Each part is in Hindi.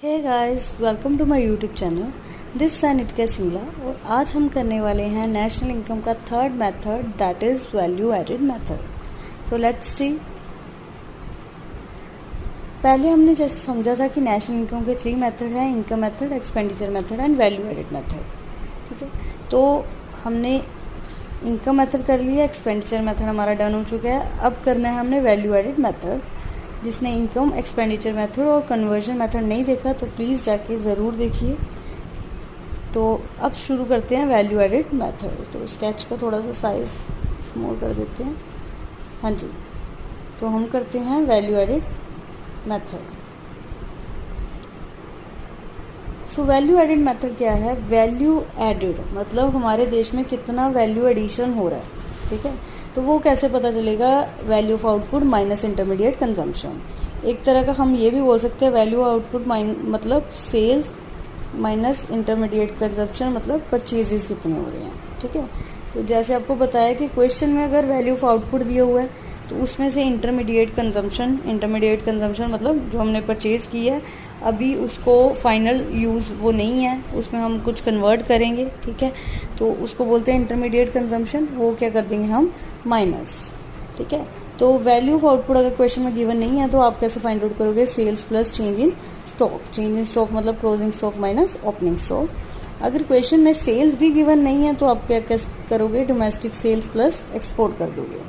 Hey guys, welcome to my YouTube channel. This है नित्या सिंगला और आज हम करने वाले हैं नेशनल इनकम का third method, that is value added method. So let's see. पहले हमने जैसे समझा था कि नेशनल इनकम के 3 मेथड हैं, income method, expenditure method and value added method. ठीक है, तो हमने इनकम मेथड कर लिया, एक्सपेंडिचर मेथड हमारा डन हो चुका है। अब करना है हमने वैल्यू एडेड मेथड। जिसने इनकम, एक्सपेंडिचर मेथड और कन्वर्जन मेथड नहीं देखा तो प्लीज़ जाके ज़रूर देखिए। तो अब शुरू करते हैं वैल्यू एडेड मेथड। तो स्केच का थोड़ा सा साइज स्मॉल कर देते हैं। हाँ जी, तो हम करते हैं value added method. So value added method क्या है? वैल्यू एडेड मतलब हमारे देश में कितना वैल्यू एडिशन हो रहा है। ठीक है, तो वो कैसे पता चलेगा? Value of output minus intermediate consumption. एक तरह का हम ये भी बोल सकते हैं वैल्यू आउटपुट मतलब सेल्स माइनस इंटरमीडिएट कंजम्पशन, मतलब परचेजेस कितने हो रहे हैं। ठीक है, तो जैसे आपको बताया कि क्वेश्चन में अगर वैल्यू ऑफ आउटपुट दिया हुआ है तो उसमें से इंटरमीडिएट कंजम्पशन मतलब जो हमने परचेज की है अभी उसको फाइनल यूज़ वो नहीं है, उसमें हम कुछ कन्वर्ट करेंगे। ठीक है, तो उसको बोलते हैं इंटरमीडिएट कंजम्पशन। वो क्या कर देंगे हम? माइनस। ठीक है, तो वैल्यू ऑफ आउटपुट अगर क्वेश्चन में गिवन नहीं है तो आप कैसे फाइंड आउट करोगे? Sales plus change in stock. Change in stock मतलब closing stock minus opening stock. अगर क्वेश्चन में सेल्स भी गिवन नहीं है तो आप क्या करोगे? डोमेस्टिक सेल्स प्लस एक्सपोर्ट कर दोगे।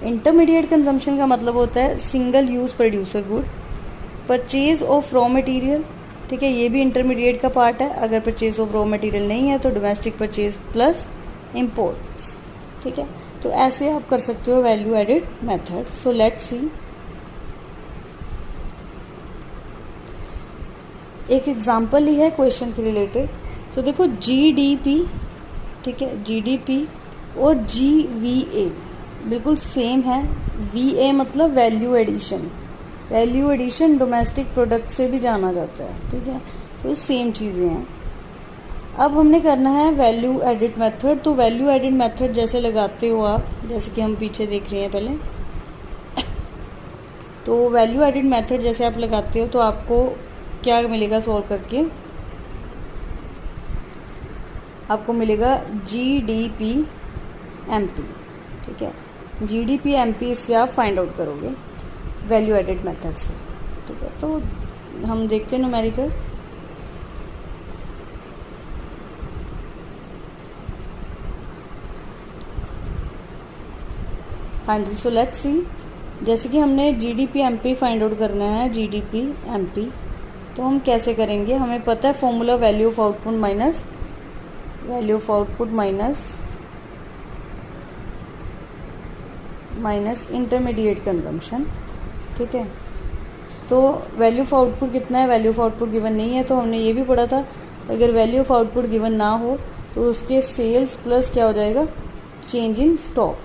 इंटरमीडिएट कंजम्पशन का मतलब होता है single use producer good. Purchase of raw material, ठीक है, ये भी इंटरमीडिएट का पार्ट है। अगर परचेज ऑफ रॉ मटेरियल नहीं है तो डोमेस्टिक परचेज प्लस इम्पोर्ट्स। ठीक है, तो ऐसे आप कर सकते हो value added method. So let's see. एक एग्जांपल ही है क्वेश्चन के रिलेटेड। सो देखो जीडीपी, ठीक है, जीडीपी और जीवीए बिल्कुल सेम है। वीए मतलब value addition. Value addition domestic product से भी जाना जाता है। ठीक है, तो सेम चीज़ें हैं। अब हमने करना है वैल्यू एडिड मेथड। तो वैल्यू एडिड मेथड जैसे लगाते हो आप, जैसे कि हम पीछे देख रहे हैं पहले। तो वैल्यू एडिड मेथड जैसे आप लगाते हो तो आपको क्या मिलेगा सॉल्व करके? आपको मिलेगा जीडीपी एमपी। ठीक है, जीडीपी एमपी इससे आप फाइंड आउट करोगे वैल्यू एडेड मेथड से। ठीक है, तो हम देखते हैं न्यूमेरिकल। हाँ जी, सो लेट्स सी। जैसे कि हमने जीडीपी एमपी फाइंड आउट करना है, जीडीपी एमपी, तो हम कैसे करेंगे? हमें पता है formula value of output minus intermediate consumption. ठीक है, तो वैल्यू ऑफ आउटपुट कितना है? वैल्यू ऑफ आउटपुट गिवन नहीं है, तो हमने ये भी पढ़ा था अगर वैल्यू ऑफ आउटपुट गिवन ना हो तो उसके सेल्स प्लस क्या हो जाएगा? Change in stock.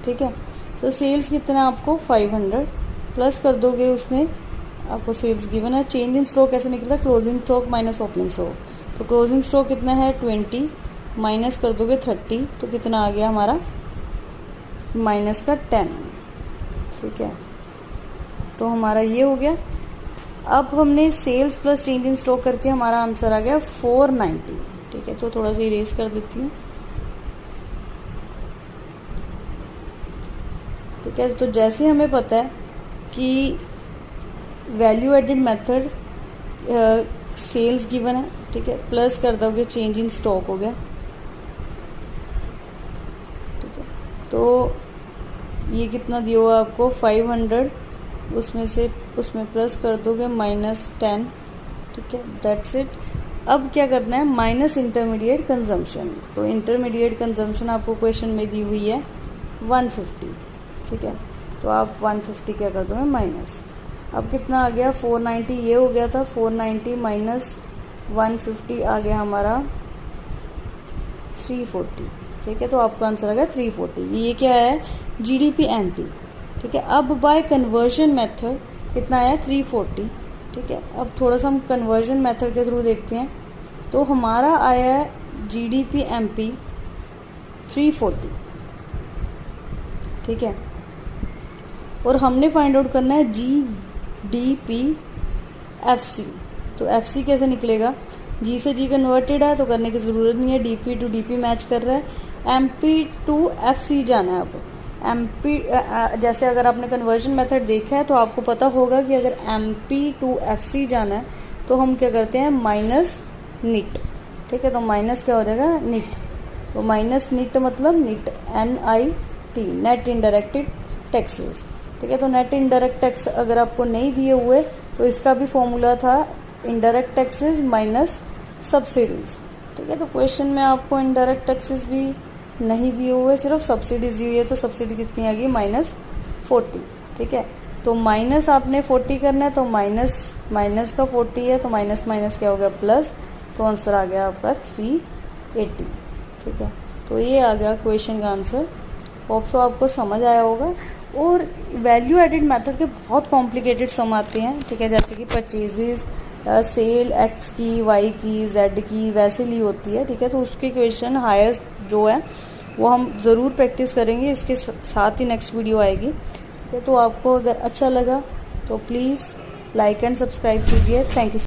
ठीक है, तो सेल्स कितना आपको 500 प्लस कर दोगे, उसमें आपको सेल्स गिवन है। चेंज इन स्टॉक कैसे निकलता है? Closing stock minus opening stock. तो क्लोजिंग स्टॉक कितना है? 20 माइनस कर दोगे 30, तो कितना आ गया हमारा? माइनस का 10। ठीक है, तो हमारा ये हो गया। अब हमने sales plus change in stock करके हमारा आंसर आ गया 490। ठीक है, तो थोड़ा सा इरेज कर देती हूँ। ठीक है, तो जैसे हमें पता है कि value added method sales given है, ठीक है, प्लस कर दोगे चेंज इन स्टॉक हो गया। ठीक है, तो ये कितना दिया हुआ आपको? 500, उसमें प्लस कर दोगे -10। ठीक है, दैट्स इट। अब क्या करना है? Minus intermediate consumption. तो इंटरमीडिएट कंजम्पशन आपको क्वेश्चन में दी हुई है 150। ठीक है, तो आप 150 क्या कर दोगे? माइनस। अब कितना आ गया? 490 ये हो गया था। 490 माइनस 150 आ गया हमारा 340। ठीक है, तो आपका आंसर आ गया 340। ये क्या है? GDP MP. ठीक है, अब बाय कन्वर्जन मेथड कितना आया? 340। ठीक है, अब थोड़ा सा हम कन्वर्जन मेथड के थ्रू देखते हैं। तो हमारा आया है जीडीपी एमपी 340। ठीक है, और हमने फाइंड आउट करना है जीडीपी एफसी। तो एफ सी कैसे निकलेगा, जी से जी कन्वर्टेड है तो करने की ज़रूरत नहीं है, D P to D P match कर रहा है, M P to F C जाना है। अब एम पी जैसे अगर आपने कन्वर्जन मेथड देखा है तो आपको पता होगा कि अगर M P to F C जाना है तो हम क्या करते हैं, माइनस निट, ठीक है। तो माइनस क्या हो जाएगा, निट, तो माइनस निट मतलब निट NIT, नेट इनडायरेक्टेड टैक्सेस, ठीक है। तो नेट इनडायरेक्ट टैक्स अगर आपको नहीं दिए हुए तो इसका भी फॉर्मूला था इनडायरेक्ट टैक्सेस माइनस सब्सिडीज, ठीक है। तो क्वेश्चन में आपको इनडायरेक्ट टैक्सेस भी नहीं दिए हुए, सिर्फ सब्सिडीज दी हुई है, तो सब्सिडी कितनी आ गई, -40, ठीक है। तो माइनस आपने 40 करना है, तो माइनस का 40 है, तो माइनस माइनस क्या हो गया, प्लस, तो आंसर आ गया आपका 380, ठीक है। तो ये आ गया क्वेश्चन का आंसर। होप सो आपको समझ आया होगा। और वैल्यू एडिड मेथड के बहुत कॉम्प्लिकेटेड सम आते हैं, ठीक है, जैसे कि परचेजेस, सेल एक्स की, वाई की, जेड की वैसे ली होती है, ठीक है। तो उसके क्वेश्चन हायर जो है वो हम ज़रूर प्रैक्टिस करेंगे, इसके साथ ही नेक्स्ट वीडियो आएगी, ठीक है। तो आपको अगर अच्छा लगा तो प्लीज़ लाइक एंड सब्सक्राइब कीजिए। Thank you.